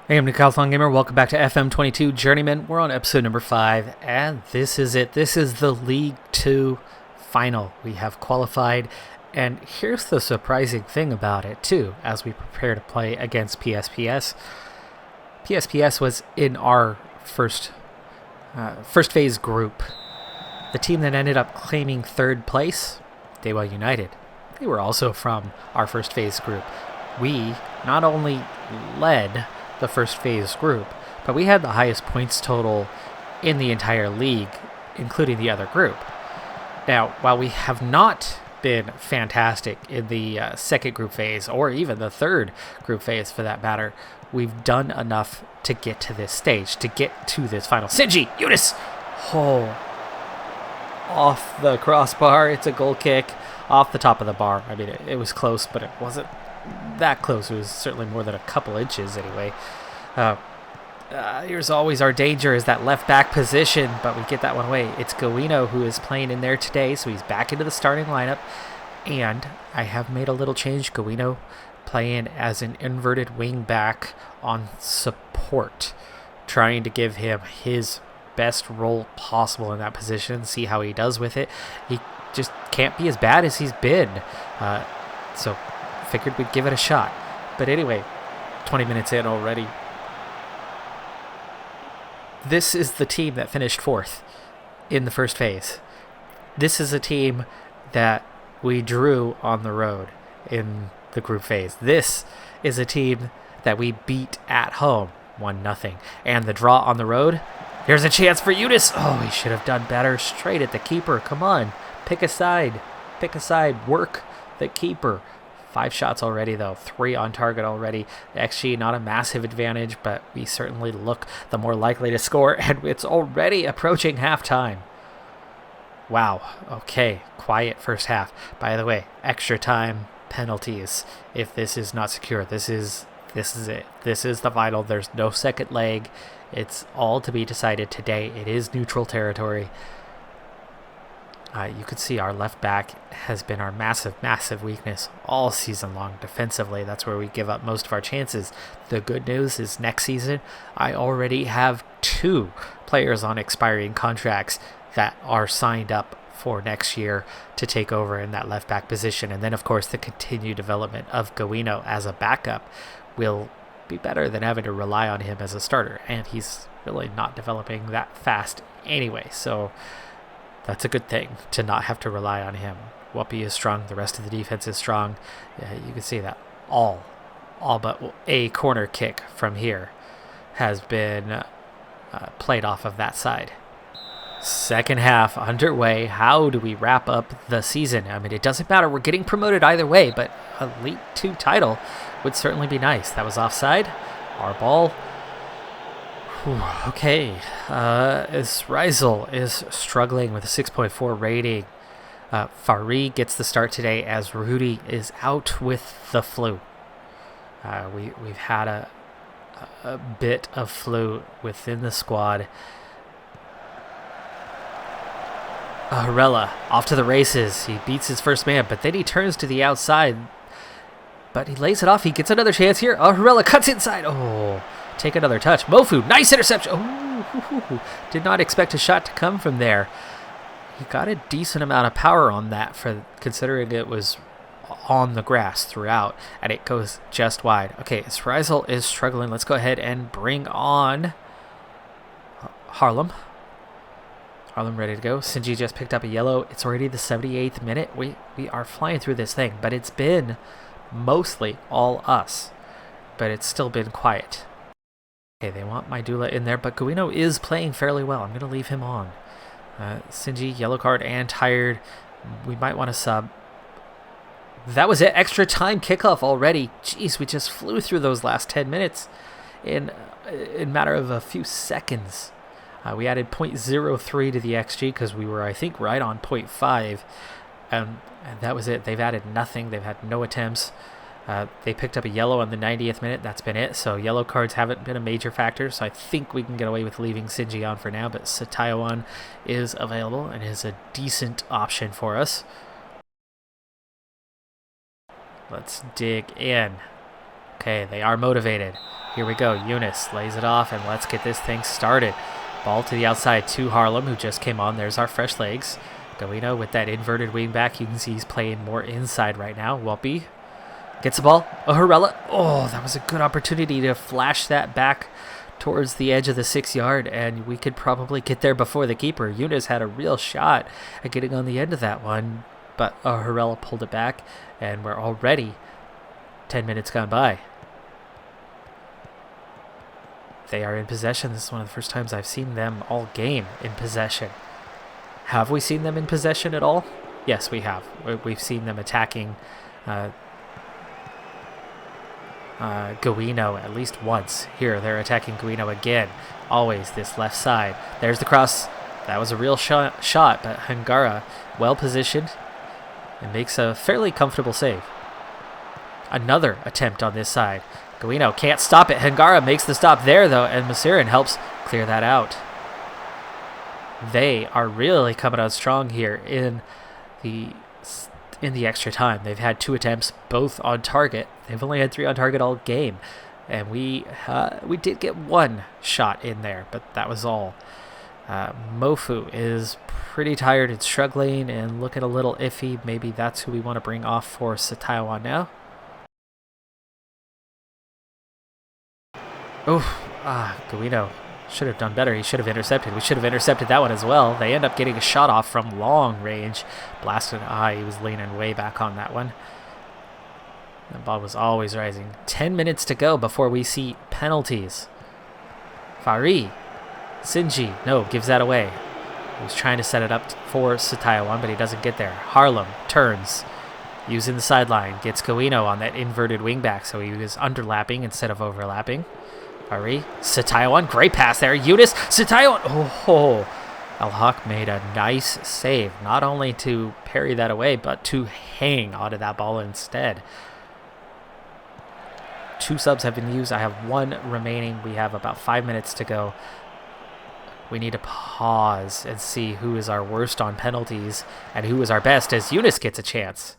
Hey, I'm Decathlon Gamer. Welcome back to FM22 Journeyman. We're on episode number 5, and this is it. This is the League 2 final. We have qualified, and here's the surprising thing about it, too, as we prepare to play against PSPS. PSPS was in our first phase group. The team that ended up claiming third place, Daewoo United. They were also from our first phase group. We not only led the first phase group, but we had the highest points total in the entire league, including the other group. Now, while we have not been fantastic in the second group phase, or even the third group phase for that matter, we've done enough to get to this stage, to get to this final. Shinji, Eunice! Oh, off the crossbar. It's a goal kick off the top of the bar. I mean, it was close, but it wasn't that close. It was certainly more than a couple inches anyway. Here's always our danger, is that left back position, but we get that one away. It's Guino who is playing in there today, so he's back into the starting lineup, and I have made a little change. Guino playing as an inverted wing back on support, trying to give him his best role possible in that position, see how he does with it. He just can't be as bad as he's been, so figured we'd give it a shot. But anyway, 20 minutes in already. This is the team that finished 4th in the first phase. This is a team that we drew on the road in the group phase. This is a team that we beat at home 1-0. And the draw on the road, here's a chance for Eunice. Oh, he should have done better. Straight at the keeper. Come on, pick a side. Pick a side. Work the keeper. 5 shots already, though. 3 on target already. The XG, not a massive advantage, but we certainly look the more likely to score, and it's already approaching halftime. Wow. Okay. Quiet first half. By the way, extra time penalties. If this is not secure, this is it. This is the final. There's no second leg. It's all to be decided today. It is neutral territory. You could see our left back has been our massive weakness all season long defensively. That's where we give up most of our chances. The good news is next season, I already have 2 players on expiring contracts that are signed up for next year to take over in that left back position. And then, of course, the continued development of Guino as a backup will be better than having to rely on him as a starter. And he's really not developing that fast anyway. So that's a good thing, to not have to rely on him. Whoopi is strong. The rest of the defense is strong. You can see that all but a corner kick from here has been played off of that side. Second half underway. How do we wrap up the season? I mean, it doesn't matter. We're getting promoted either way, but a League 2 title would certainly be nice. That was offside. Our ball. Okay, Rizal is struggling with a 6.4 rating. Fari gets the start today as Rudy is out with the flu. We've had a bit of flu within the squad. Harela off to the races. He beats his first man, but then he turns to the outside. But he lays it off. He gets another chance here. Harela cuts inside. Oh. Take another touch. Mofu, nice interception. Oh, did not expect a shot to come from there. He got a decent amount of power on that, for considering it was on the grass throughout, and it goes just wide. Okay, Rizal is struggling. Let's go ahead and bring on Harlem. Harlem ready to go. Shinji just picked up a yellow. It's already the 78th minute. We are flying through this thing, but it's been mostly all us. But it's still been quiet. Okay, they want Maidula in there, but Guino is playing fairly well. I'm going to leave him on. Shinji, yellow card and tired. We might want to sub. That was it. Extra time kickoff already. Jeez, we just flew through those last 10 minutes in a matter of a few seconds. We added 0.03 to the XG because we were, I think, right on 0.5. And that was it. They've added nothing. They've had no attempts. They picked up a yellow on the 90th minute. That's been it. So yellow cards haven't been a major factor. So I think we can get away with leaving Shinji on for now. But Satayawan is available and is a decent option for us. Let's dig in. Okay, they are motivated. Here we go. Eunice lays it off, and let's get this thing started. Ball to the outside to Harlem, who just came on. There's our fresh legs. Guino with that inverted wing back. You can see he's playing more inside right now. Whoopi gets the ball. Harela. Oh, that was a good opportunity to flash that back towards the edge of the 6 yard, and we could probably get there before the keeper. Eunice had a real shot at getting on the end of that one, but Harela pulled it back, and we're already 10 minutes gone by. They are in possession. This is one of the first times I've seen them all game in possession. Have we seen them in possession at all? Yes, we have. We've seen them attacking Guino at least once. Here, they're attacking Guino again. Always this left side. There's the cross. That was a real shot, but Hangara, well positioned, and makes a fairly comfortable save. Another attempt on this side. Guino can't stop it. Hangara makes the stop there, though, and Masirin helps clear that out. They are really coming out strong here in the extra time. They've had 2 attempts, both on target. They've only had 3 on target all game, and we did get 1 shot in there, but that was all. Mofu is pretty tired and struggling and looking a little iffy. Maybe that's who we want to bring off for Sataiwan now. Guino should have done better. He should have intercepted. We should have intercepted that one as well. They end up getting a shot off from long range. Blasted eye. He was leaning way back on that one. The ball was always rising. 10 minutes to go before we see penalties. Fari. Sinji. No, gives that away. He was trying to set it up for Sataiwan, but he doesn't get there. Harlem turns. Using the sideline. Gets Guino on that inverted wingback, so he was underlapping instead of overlapping. Fari. Sataiwan. Great pass there. Eunice. Sataiwan. Oh. Al-Haq made a nice save. Not only to parry that away, but to hang onto that ball instead. 2 subs have been used. I have 1 remaining. We have about 5 minutes to go. We need to pause and see who is our worst on penalties and who is our best as Eunice gets a chance.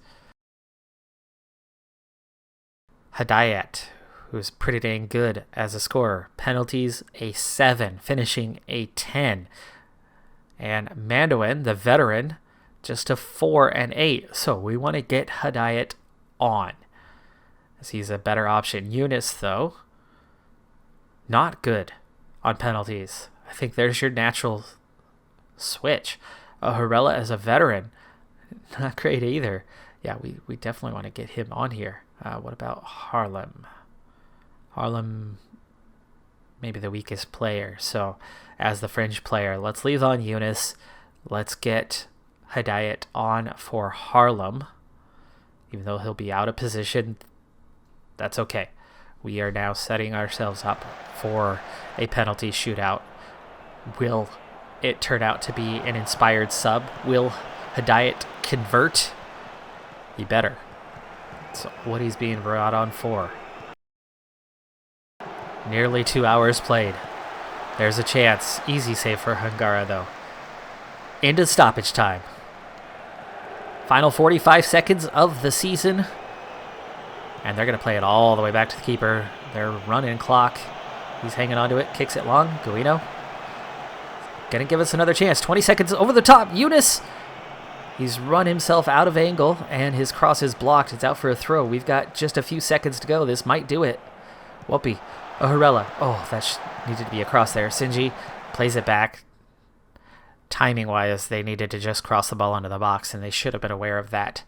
Hidayat, who's pretty dang good as a scorer. Penalties, a 7, finishing a 10. And Mandoin, the veteran, just a 4 and 8. So we want to get Hidayat on, as he's a better option. Eunice, though, not good on penalties. I think there's your natural switch. Harela as a veteran, not great either. Yeah, we definitely want to get him on here. What about Harlem? Harlem, maybe the weakest player. So as the fringe player, let's leave on Eunice. Let's get Hidayat on for Harlem. Even though he'll be out of position, that's okay. We are now setting ourselves up for a penalty shootout. Will it turn out to be an inspired sub? Will Hidayat convert? He better. So what he's being brought on for. Nearly 2 hours played. There's a chance. Easy save for Hangara, though. Into stoppage time. Final 45 seconds of the season. And they're going to play it all the way back to the keeper. Their run-in clock. He's hanging on to it. Kicks it long. Guino. Going to give us another chance. 20 seconds over the top. Eunice. He's run himself out of angle, and his cross is blocked. It's out for a throw. We've got just a few seconds to go. This might do it. Whoopi. Harela. Oh, that needed to be a cross there. Sinji plays it back. Timing-wise, they needed to just cross the ball onto the box, and they should have been aware of that.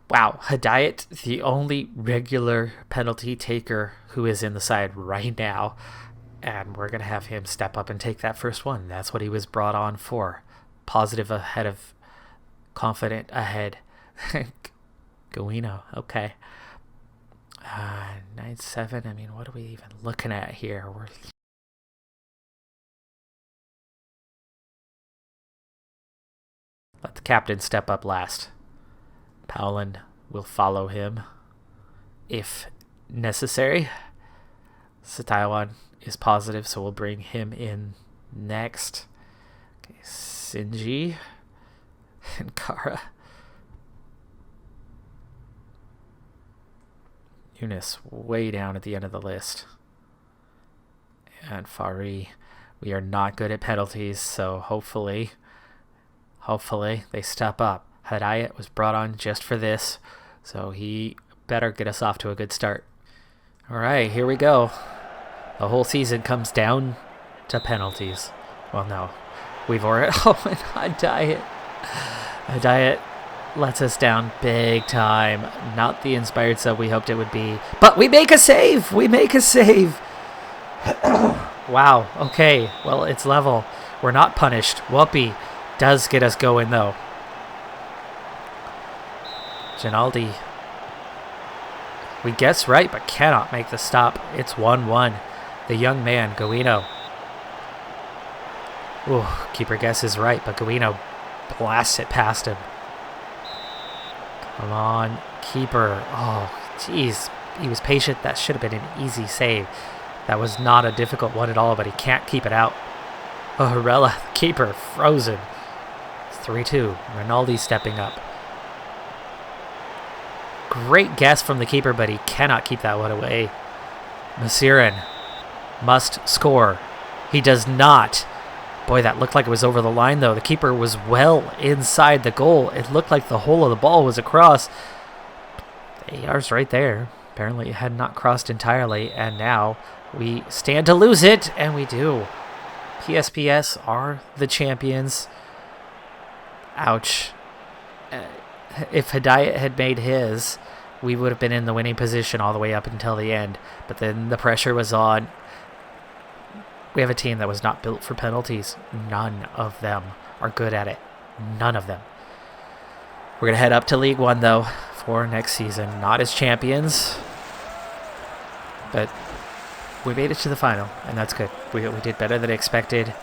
Wow, Hidayat, the only regular penalty taker who is in the side right now, and we're going to have him step up and take that first one. That's what he was brought on for. Positive ahead of confident ahead. Guino, okay. 9-7, I mean, what are we even looking at here? Let the captain step up last. Paulin will follow him if necessary. Sataiwan is positive, so we'll bring him in next. Okay, Sinji and Kara. Eunice way down at the end of the list. And Fari, we are not good at penalties, so hopefully they step up. Hidayat was brought on just for this, so he better get us off to a good start. All right, here we go. The whole season comes down to penalties. Well, no. We've already... Oh, and Hidayat lets us down big time. Not the inspired sub we hoped it would be. But we make a save! Wow, okay. Well, it's level. We're not punished. Whoopi does get us going, though. Ginaldi. We guess right, but cannot make the stop. It's 1-1. The young man, Guino. Ooh, keeper guesses right, but Guino blasts it past him. Come on, keeper. Oh, jeez. He was patient. That should have been an easy save. That was not a difficult one at all, but he can't keep it out. Oh, Harela, keeper, frozen. It's 3-2. Rinaldi stepping up. Great guess from the keeper, but he cannot keep that one away. Masirin must score. He does not. Boy, that looked like it was over the line, though. The keeper was well inside the goal. It looked like the whole of the ball was across. The AR's right there. Apparently it had not crossed entirely, and now we stand to lose it, and we do. PSPS are the champions. Ouch. If Hidayat had made his, we would have been in the winning position all the way up until the end. But then the pressure was on. We have a team that was not built for penalties. None of them are good at it. None of them. We're going to head up to League One, though, for next season. Not as champions, but we made it to the final, and that's good. We did better than expected.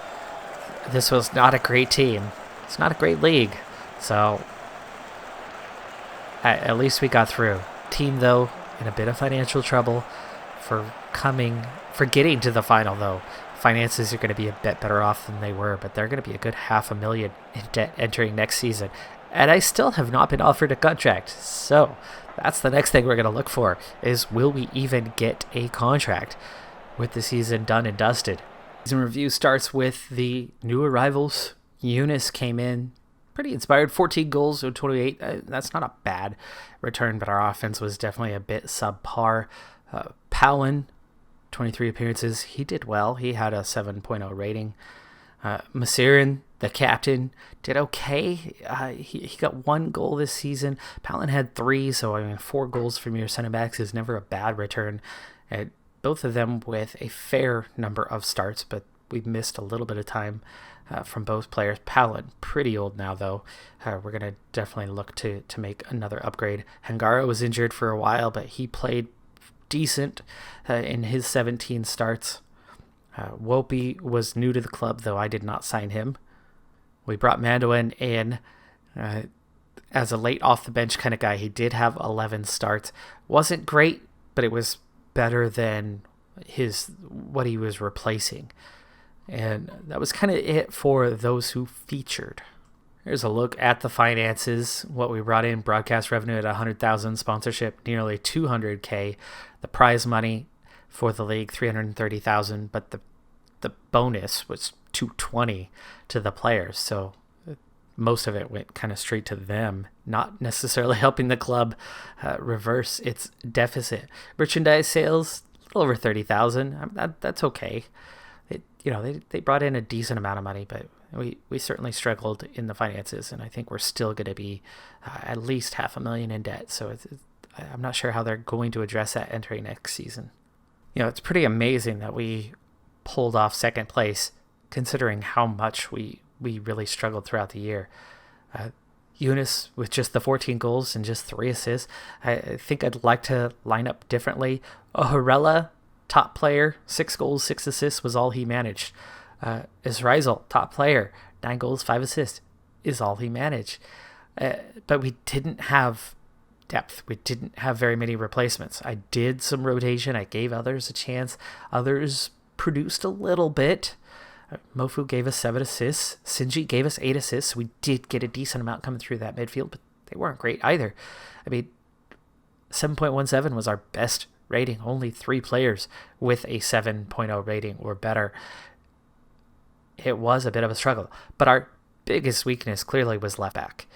This was not a great team. It's not a great league. So at least we got through. Team, though, in a bit of financial trouble for getting to the final, though. Finances are going to be a bit better off than they were, but they're going to be a good $500,000 in debt entering next season. And I still have not been offered a contract. So that's the next thing we're going to look for, is will we even get a contract with the season done and dusted? Season review starts with the new arrivals. Eunice came in pretty inspired, 14 goals, 28. That's not a bad return, but our offense was definitely a bit subpar. Palin, 23 appearances. He did well. He had a 7.0 rating. Masirin, the captain, did okay. He got 1 goal this season. Palin had 3, so 4 goals from your center backs is never a bad return. Both of them with a fair number of starts, but we missed a little bit of time from both players. Palin, pretty old now, though. We're going to definitely look to make another upgrade. Hangara was injured for a while, but he played decent in his 17 starts. Whoopi was new to the club, though I did not sign him. We brought Mandoin in as a late off the bench kind of guy. He did have 11 starts. Wasn't great, but it was better than what he was replacing. And that was kind of it for those who featured. Here's a look at the finances. What we brought in: broadcast revenue at $100,000, sponsorship nearly $200K, the prize money for the league $330,000, but the bonus was $220 to the players. So most of it went kind of straight to them, not necessarily helping the club reverse its deficit. Merchandise sales, a little over $30,000. That's okay. They brought in a decent amount of money, but we certainly struggled in the finances, and I think we're still going to be at least $500,000 in debt. So I'm not sure how they're going to address that entering next season. It's pretty amazing that we pulled off second place, considering how much we really struggled throughout the year. Eunice with just the 14 goals and just 3 assists. I think I'd like to line up differently. Oharela, top player, 6 goals, 6 assists was all he managed. Israel, top player, 9 goals, 5 assists is all he managed. But we didn't have depth. We didn't have very many replacements. I did some rotation. I gave others a chance. Others produced a little bit. Mofu gave us 7 assists. Sinji gave us 8 assists. We did get a decent amount coming through that midfield, but they weren't great either. 7.17 was our best rating. Only 3 players with a 7.0 rating or better. It was a bit of a struggle. But our biggest weakness clearly was left back.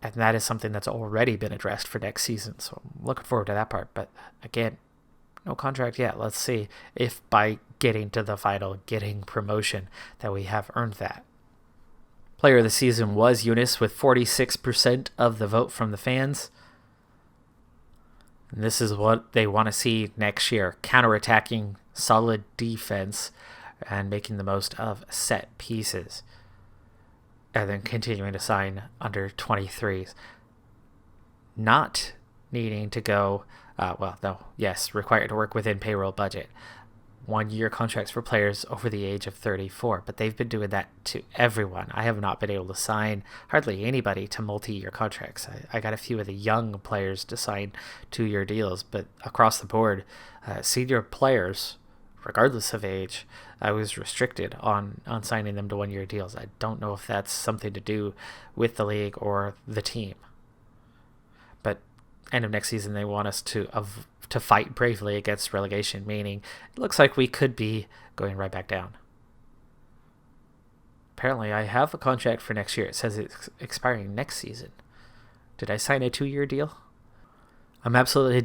And that is something that's already been addressed for next season. So I'm looking forward to that part. But again, no contract yet. Let's see if by getting to the final, getting promotion, that we have earned that. Player of the season was Eunice with 46% of the vote from the fans. And this is what they want to see next year. Counterattacking, solid defense, and making the most of set pieces. And then continuing to sign under 23s. Not needing to go, required to work within payroll budget. 1-year contracts for players over the age of 34, but they've been doing that to everyone. I have not been able to sign hardly anybody to multi-year contracts. I got a few of the young players to sign 2-year deals, but across the board, senior players, regardless of age, I was restricted on signing them to 1-year deals. I don't know if that's something to do with the league or the team. But end of next season, they want us to fight bravely against relegation, meaning it looks like we could be going right back down. Apparently, I have a contract for next year. It says it's expiring next season. Did I sign a 2-year deal? I'm absolutely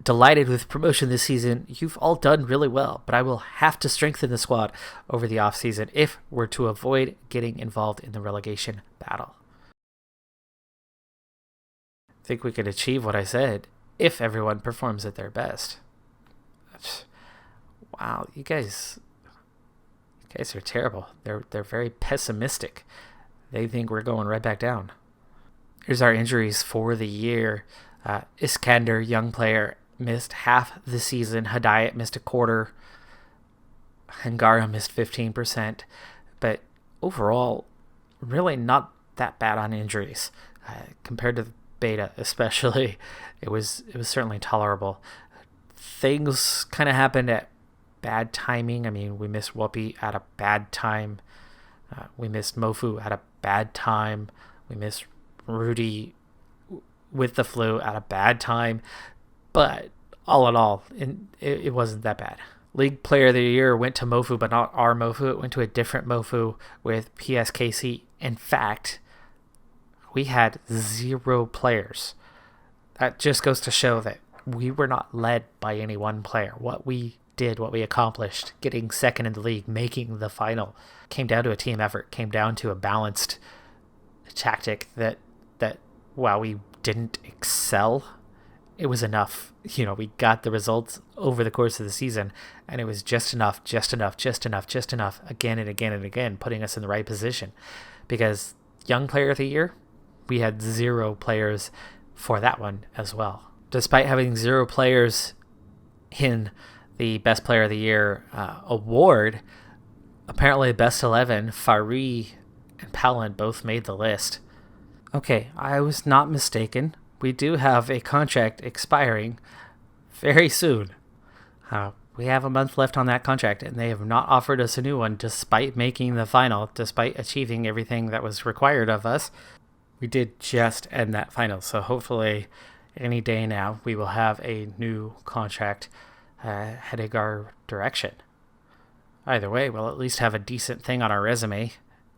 delighted with promotion this season. You've all done really well, but I will have to strengthen the squad over the offseason if we're to avoid getting involved in the relegation battle. I think we could achieve what I said if everyone performs at their best. Wow, you guys are terrible. They're very pessimistic. They think we're going right back down. Here's our injuries for the year. Iskander, young player, missed half the season. Hadayat missed a quarter. Hangara missed 15%. But overall, really not that bad on injuries. Compared to the beta especially, it was certainly tolerable. Things kind of happened at bad timing. I mean, we missed Whoopi at a bad time. We missed Mofu at a bad time. We missed Rudy with the flu at a bad time. But all in all, it wasn't that bad. League Player of the Year went to Mofu, but not our Mofu. It went to a different Mofu with PSKC. In fact, we had 0 players. That just goes to show that we were not led by any one player. What we did, what we accomplished, getting second in the league, making the final, came down to a team effort, came down to a balanced tactic that while we didn't excel, it was enough. We got the results over the course of the season, and it was just enough, again and again and again, putting us in the right position. Because Young Player of the Year, we had 0 players for that one as well. Despite having 0 players in the Best Player of the Year award, apparently Best 11, Fari and Palin both made the list. Okay, I was not mistaken. We do have a contract expiring very soon. We have a month left on that contract, and they have not offered us a new one despite making the final, despite achieving everything that was required of us. We did just end that final, so hopefully any day now we will have a new contract heading our direction. Either way, we'll at least have a decent thing on our resume,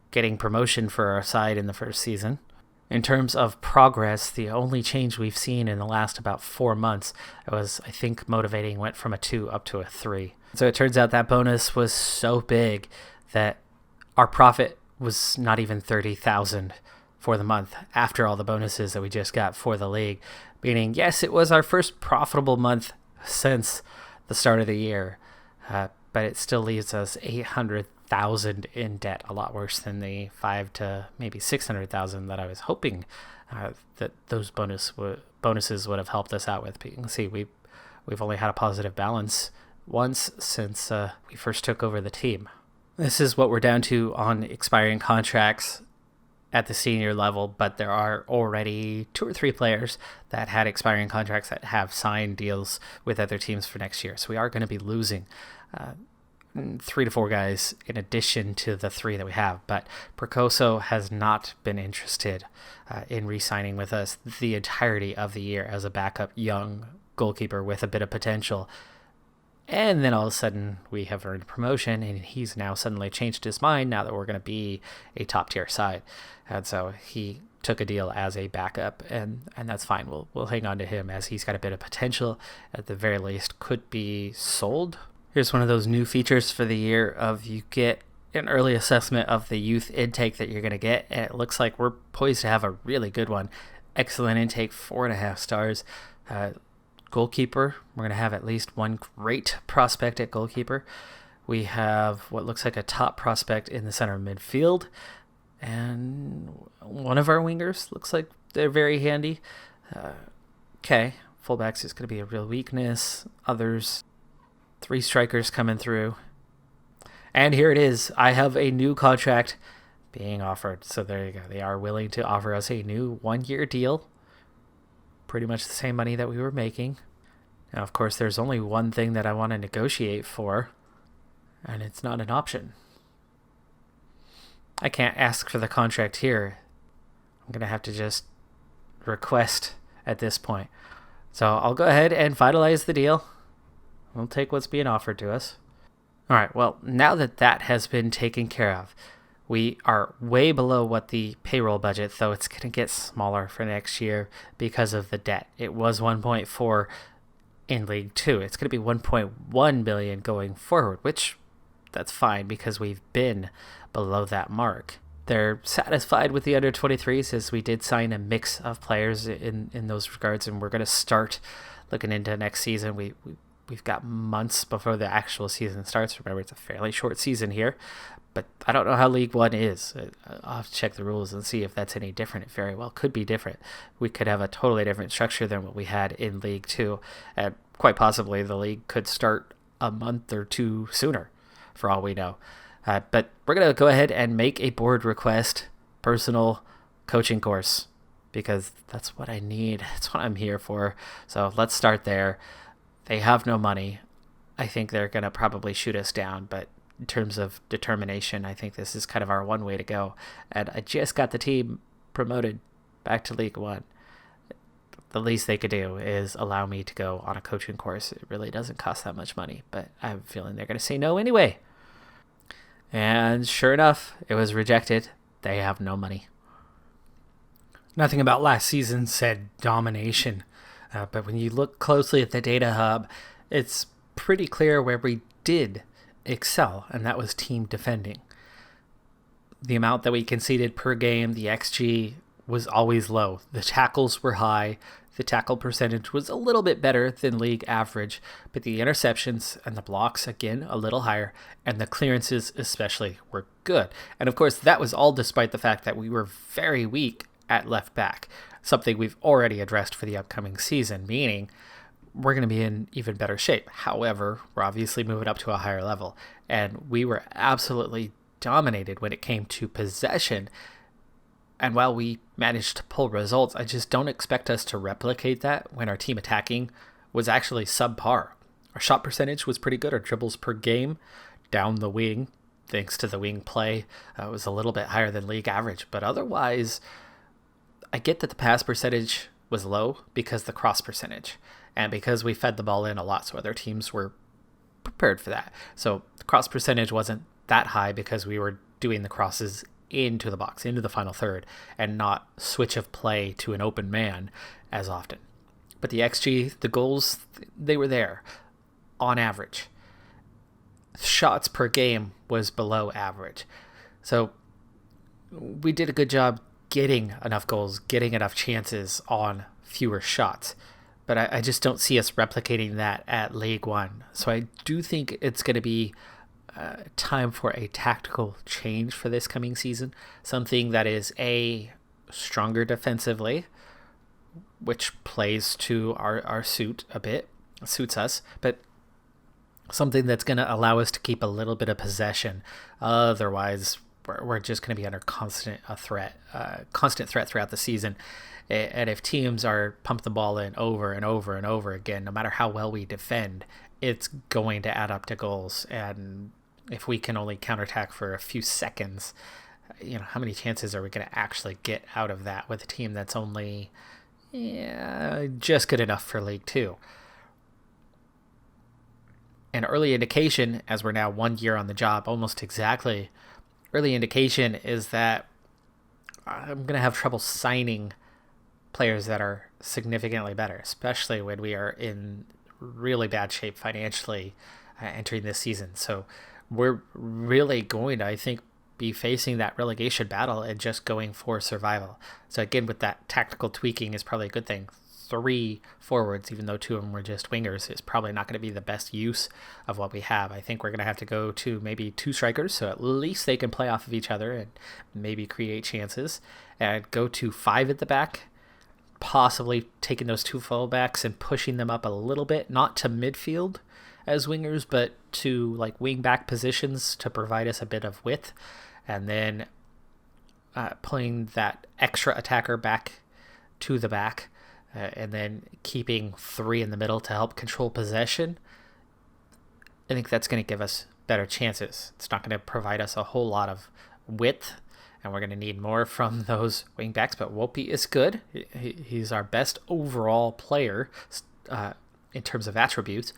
getting promotion for our side in the first season. In terms of progress, the only change we've seen in the last about 4 months was, I think, motivating went from a 2 up to a 3. So it turns out that bonus was so big that our profit was not even 30,000 for the month after all the bonuses that we just got for the league. Meaning, yes, it was our first profitable month since the start of the year, but it still leaves us 800,000 in debt, a lot worse than the 5 to maybe 600,000 that I was hoping that those bonuses would have helped us out with. But you can see we've only had a positive balance once since we first took over the team. This is what we're down to on expiring contracts at the senior level, but there are already 2 or 3 players that had expiring contracts that have signed deals with other teams for next year. So we are going to be losing 3 to 4 guys in addition to the 3 that we have. But Percoso has not been interested in re-signing with us the entirety of the year as a backup young goalkeeper with a bit of potential. And then all of a sudden we have earned promotion, and he's now suddenly changed his mind now that we're going to be a top tier side. And so he took a deal as a backup, and that's fine. We'll hang on to him as he's got a bit of potential. At the very least, could be sold. Here's one of those new features for the year of you get an early assessment of the youth intake that you're going to get, and it looks like we're poised to have a really good one. Excellent intake, 4.5 stars. Goalkeeper, we're going to have at least one great prospect at goalkeeper. We have what looks like a top prospect in the center midfield, and one of our wingers looks like they're very handy. Okay, fullbacks is going to be a real weakness. Others, 3 strikers coming through. And here it is. I have a new contract being offered. So there you go. They are willing to offer us a new 1-year deal. Pretty much the same money that we were making. Now, of course, there's only one thing that I want to negotiate for, and it's not an option. I can't ask for the contract here. I'm going to have to just request at this point. So I'll go ahead and finalize the deal. We'll take what's being offered to us. All right, well, now that that has been taken care of, we are way below what the payroll budget, though it's going to get smaller for next year because of the debt. It was 1.4 in League 2. It's going to be 1.1 billion going forward, which that's fine because we've been below that mark. They're satisfied with the under-23s as we did sign a mix of players in those regards, and we're going to start looking into next season. We've got months before the actual season starts. Remember, it's a fairly short season here, but I don't know how League 1 is. I'll have to check the rules and see if that's any different. It very well could be different. We could have a totally different structure than what we had in League 2, and quite possibly the league could start a month or 2 sooner, for all we know. But we're going to go ahead and make a board request, personal coaching course, because that's what I need. That's what I'm here for. So let's start there. They have no money. I think they're going to probably shoot us down, but in terms of determination, I think this is kind of our one way to go. And I just got the team promoted back to League 1. The least they could do is allow me to go on a coaching course. It really doesn't cost that much money, but I have a feeling they're going to say no anyway. And sure enough, it was rejected. They have no money. Nothing about last season said domination. But when you look closely at the data hub, it's pretty clear where we did excel, and that was team defending. The amount that we conceded per game, the XG, was always low. The tackles were high. The tackle percentage was a little bit better than league average, but the interceptions and the blocks, again, a little higher, and the clearances especially were good. And of course, that was all despite the fact that we were very weak at left back, something we've already addressed for the upcoming season, meaning we're going to be in even better shape. However, we're obviously moving up to a higher level, and we were absolutely dominated when it came to possession. And while we managed to pull results, I just don't expect us to replicate that when our team attacking was actually subpar. Our shot percentage was pretty good. Our dribbles per game down the wing, thanks to the wing play, was a little bit higher than league average. But otherwise, I get that the pass percentage was low because the cross percentage, and because we fed the ball in a lot, so other teams were prepared for that. So the cross percentage wasn't that high because we were doing the crosses into the box, into the final third, and not switch of play to an open man as often. But the XG, the goals, they were there on average. Shots per game was below average. So we did a good job getting enough goals, getting enough chances on fewer shots. But I just don't see us replicating that at League 1. So I do think it's going to be time for a tactical change for this coming season. Something that is stronger defensively, which plays to our suit a bit, suits us, but something that's going to allow us to keep a little bit of possession. Otherwise, we're just going to be under constant threat throughout the season. And if teams are pumping the ball in over and over and over again, no matter how well we defend, it's going to add up to goals. And if we can only counterattack for a few seconds, how many chances are we going to actually get out of that with a team that's only just good enough for League Two? An early indication, as we're now 1 year on the job, almost exactly, early indication is that I'm going to have trouble signing players that are significantly better, especially when we are in really bad shape financially entering this season. So we're really going to, I think, be facing that relegation battle and just going for survival. So again, with that tactical tweaking is probably a good thing. 3 forwards, even though 2 of them were just wingers, is probably not going to be the best use of what we have. I think we're going to have to go to maybe 2 strikers, so at least they can play off of each other and maybe create chances, and go to 5 at the back, possibly taking those 2 fullbacks and pushing them up a little bit, not to midfield as wingers, but to like wing back positions to provide us a bit of width, and then playing that extra attacker back to the back, and then keeping 3 in the middle to help control possession. I think that's going to give us better chances. It's not going to provide us a whole lot of width, and we're going to need more from those wing backs, but Whoopi is good. He's our best overall player in terms of attributes,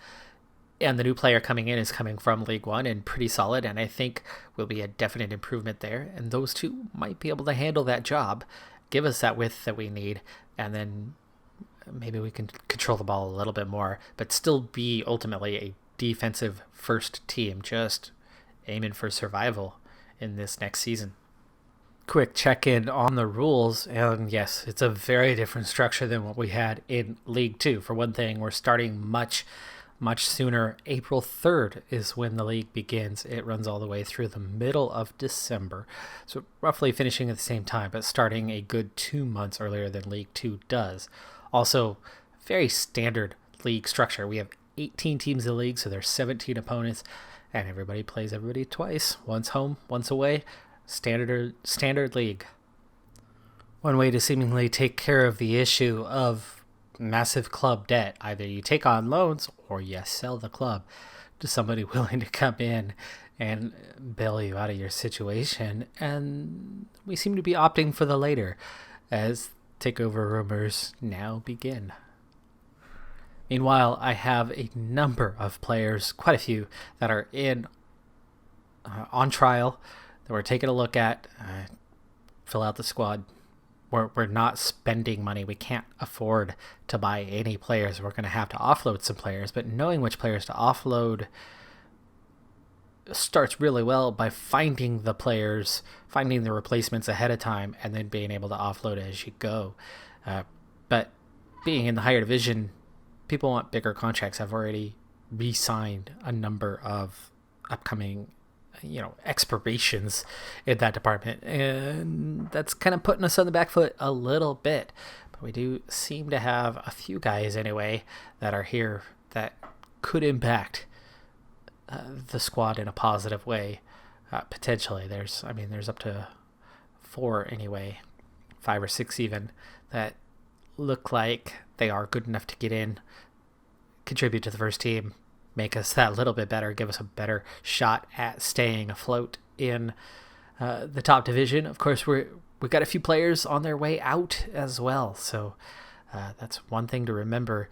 and the new player coming in is coming from League One and pretty solid, and I think will be a definite improvement there, and those 2 might be able to handle that job, give us that width that we need, and then maybe we can control the ball a little bit more, but still be ultimately a defensive first team, just aiming for survival in this next season. Quick check-in on the rules, and yes, it's a very different structure than what we had in League 2. For one thing, we're starting much sooner. April 3rd is when the league begins. It runs all the way through the middle of December, so roughly finishing at the same time, but starting a good 2 months earlier than League 2 does. Also, very standard league structure. We have 18 teams in the league, so there's 17 opponents, and everybody plays everybody twice. Once home, once away. Standard league. One way to seemingly take care of the issue of massive club debt, either you take on loans or you sell the club to somebody willing to come in and bail you out of your situation, and we seem to be opting for the later as takeover rumors now begin. Meanwhile, I have a number of players, quite a few, that are on trial that we're taking a look at. Fill out the squad. We're not spending money. We can't afford to buy any players. We're going to have to offload some players, but knowing which players to offload starts really well by finding the players, finding the replacements ahead of time, and then being able to offload as you go. But being in the higher division, people want bigger contracts. I've already re-signed a number of upcoming expirations in that department, and that's kind of putting us on the back foot a little bit. But we do seem to have a few guys anyway that are here that could impact the squad in a positive way, potentially. There's up to 4 anyway, 5 or 6 even, that look like they are good enough to get in, contribute to the first team, make us that little bit better, give us a better shot at staying afloat in the top division. Of course, we've got a few players on their way out as well, so that's one thing to remember,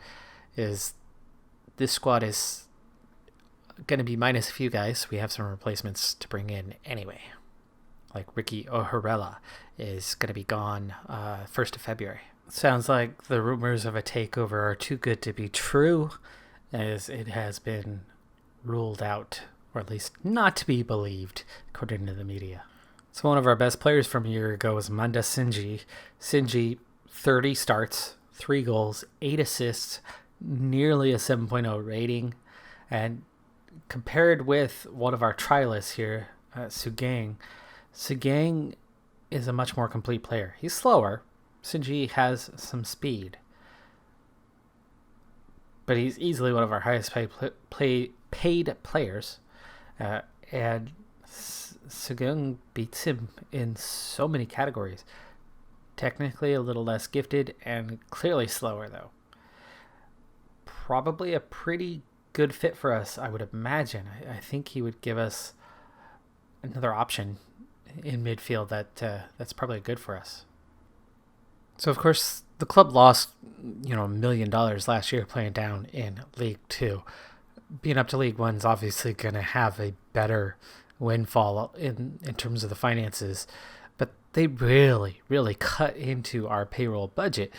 is this squad is going to be minus a few guys. We have some replacements to bring in anyway. Like Ricky O'Harella is going to be gone 1st of February. Sounds like the rumors of a takeover are too good to be true, as it has been ruled out, or at least not to be believed, according to the media. So one of our best players from a year ago was Manda Sinji. Sinji, 30 starts, 3 goals, 8 assists, nearly a 7.0 rating, and compared with one of our trialists here, Sugang is a much more complete player. He's slower. Sinji has some speed, but he's easily one of our highest paid players, and Sugang beats him in so many categories. Technically a little less gifted and clearly slower, though. Probably a pretty good fit for us, I would imagine. I think he would give us another option in midfield that's probably good for us. So of course the club lost $1 million last year playing down in League Two. Being up to League One's obviously going to have a better windfall in terms of the finances, but they really cut into our payroll budget.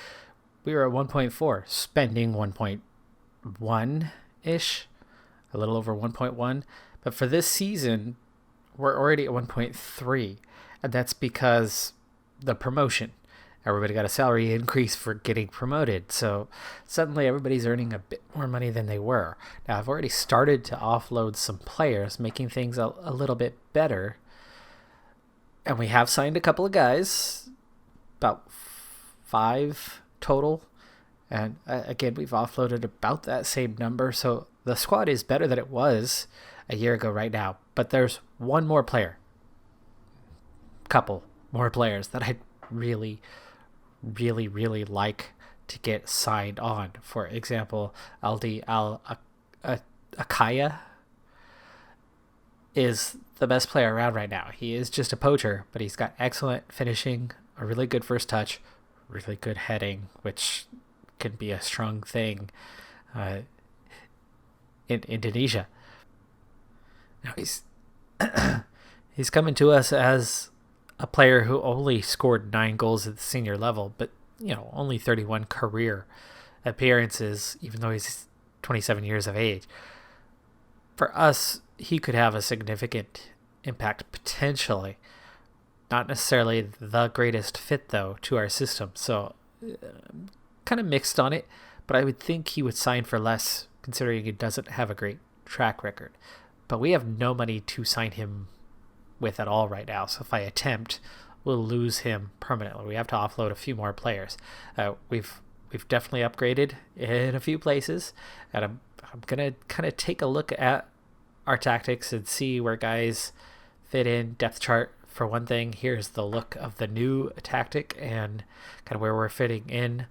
We were at 1.4, spending 1.1 ish, a little over 1.1, but for this season we're already at 1.3, and that's because the promotion. Everybody got a salary increase for getting promoted, so suddenly everybody's earning a bit more money than they were. Now, I've already started to offload some players, making things a little bit better, and we have signed a couple of guys, about 5 total, and again, we've offloaded about that same number, so the squad is better than it was a year ago right now, but there's one more player, couple more players that I really like to get signed on. For example, Aldi Akaya is the best player around right now. He is just a poacher, but he's got excellent finishing, a really good first touch, really good heading, which can be a strong thing in Indonesia. Now he's coming to us as a player who only scored 9 goals at the senior level, but only 31 career appearances, even though he's 27 years of age. For us, he could have a significant impact potentially. Not necessarily the greatest fit, though, to our system. So kind of mixed on it, but I would think he would sign for less, considering he doesn't have a great track record. But we have no money to sign him with at all right now, so if I attempt, we'll lose him permanently. We have to offload a few more players. We've definitely upgraded in a few places, and I'm gonna kind of take a look at our tactics and see where guys fit in. Depth chart for one thing. Here's the look of the new tactic and kind of where we're fitting in.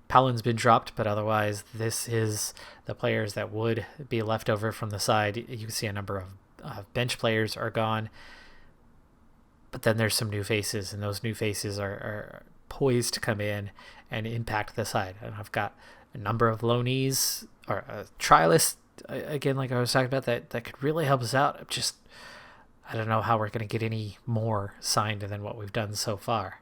Palin's been dropped, but otherwise this is the players that would be left over from the side. You can see a number of bench players are gone, but then there's some new faces, and those new faces are poised to come in and impact the side. And I've got a number of loanees or trialists, again, like I was talking about, that could really help us out. I don't know how we're going to get any more signed than what we've done so far.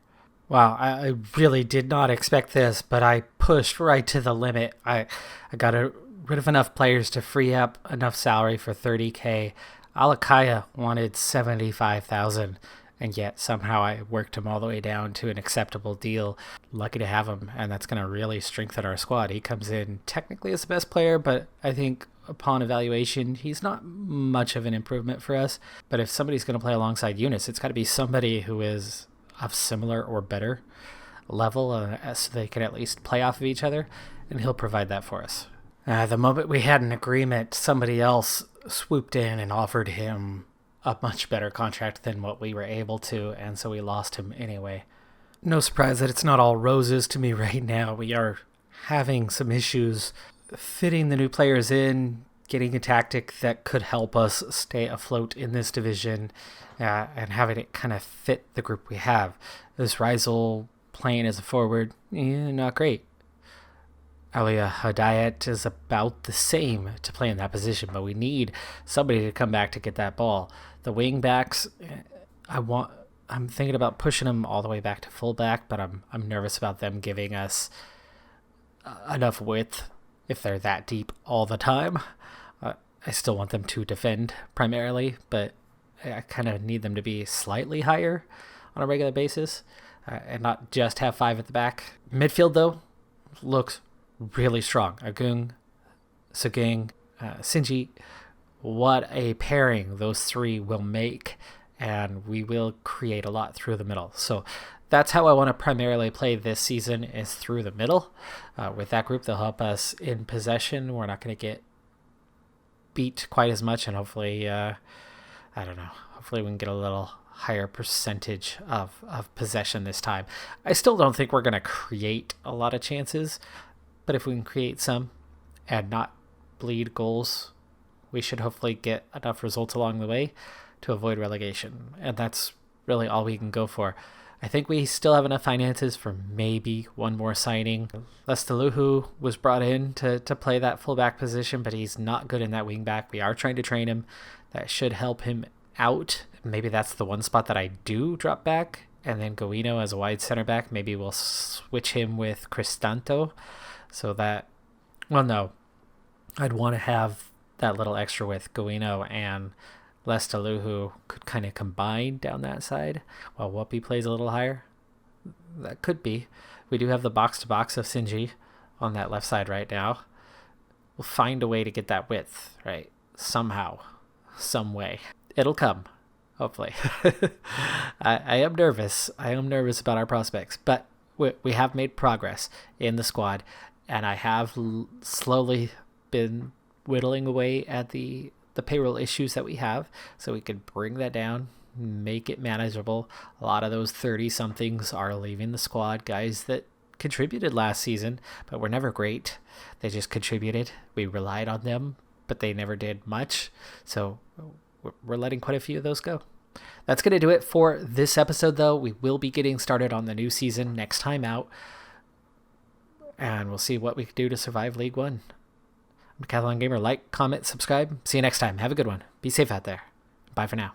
Wow, I really did not expect this, but I pushed right to the limit. I got rid of enough players to free up enough salary for $30,000. Alakaya wanted $75,000, and yet somehow I worked him all the way down to an acceptable deal. Lucky to have him, and that's going to really strengthen our squad. He comes in technically as the best player, but I think upon evaluation, he's not much of an improvement for us. But if somebody's going to play alongside Eunice, it's got to be somebody who is of similar or better level, so they can at least play off of each other, and he'll provide that for us. The moment we had an agreement, somebody else swooped in and offered him a much better contract than what we were able to, and so we lost him anyway. No surprise that it's not all roses to me right now. We are having some issues fitting the new players in, getting a tactic that could help us stay afloat in this division, and having it kind of fit the group we have. This Rizal playing as a forward, not great. Alia Hadayat is about the same to play in that position, but we need somebody to come back to get that ball. The wing backs, I'm thinking about pushing them all the way back to fullback, but I'm nervous about them giving us enough width if they're that deep all the time. I still want them to defend primarily, but I kind of need them to be slightly higher on a regular basis, and not just have 5 at the back. Midfield, though, looks really strong. Agung, Suging, Sinji, what a pairing those 3 will make, and we will create a lot through the middle. So that's how I want to primarily play this season, is through the middle. With that group, they'll help us in possession. We're not going to get beat quite as much, and hopefully, hopefully we can get a little higher percentage of possession this time. I still don't think we're going to create a lot of chances, but if we can create some and not bleed goals, we should hopefully get enough results along the way to avoid relegation. And that's really all we can go for. I think we still have enough finances for maybe one more signing. Lestaluhu was brought in to play that fullback position, but he's not good in that wing back. We are trying to train him. That should help him out. Maybe that's the one spot that I do drop back. And then Guino as a wide center back. Maybe we'll switch him with Cristanto. So that, well, no. I'd want to have that little extra with Guino and Lestaluhu could kind of combine down that side while Whoopi plays a little higher. That could be. We do have the box-to-box of Sinji on that left side right now. We'll find a way to get that width, right? Somehow. Some way. It'll come, hopefully. I am nervous. I am nervous about our prospects, but we have made progress in the squad, and I have slowly been whittling away at the payroll issues that we have, so we could bring that down, make it manageable. A lot of those 30-somethings are leaving the squad, guys that contributed last season, but were never great. They just contributed. We relied on them, but they never did much, so we're letting quite a few of those go. That's going to do it for this episode, though. We will be getting started on the new season next time out, and we'll see what we can do to survive League One. I'm Decathlon Gamer. Like, comment, subscribe. See you next time. Have a good one. Be safe out there. Bye for now.